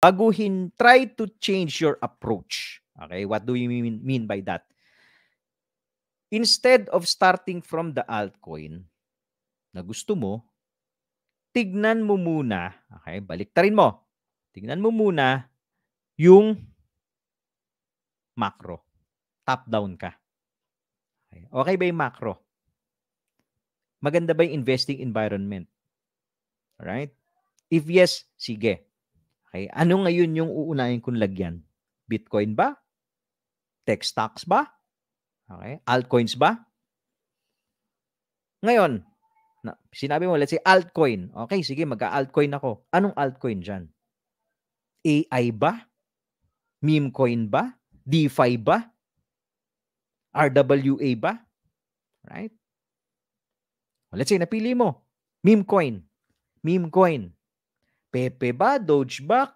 baguhin, try to change your approach. Okay, what do you mean by that? Instead of starting from the altcoin na gusto mo, tignan mo muna, okay, baliktarin mo. Tignan mo muna yung macro. Top-down ka. Okay ba yung macro? Maganda ba yung investing environment? Alright? If yes, sige. Okay, ano ngayon yung uunahin kong lagyan? Bitcoin ba? Tech stocks ba? Okay, altcoins ba? Ngayon, sinabi mo, let's say altcoin. Okay, sige, mag-altcoin ako. Anong altcoin dyan? AI ba? Meme coin ba? DeFi ba? RWA ba? Right? Let's say, napili mo. Meme coin. Meme coin. Pepe ba? Doge ba?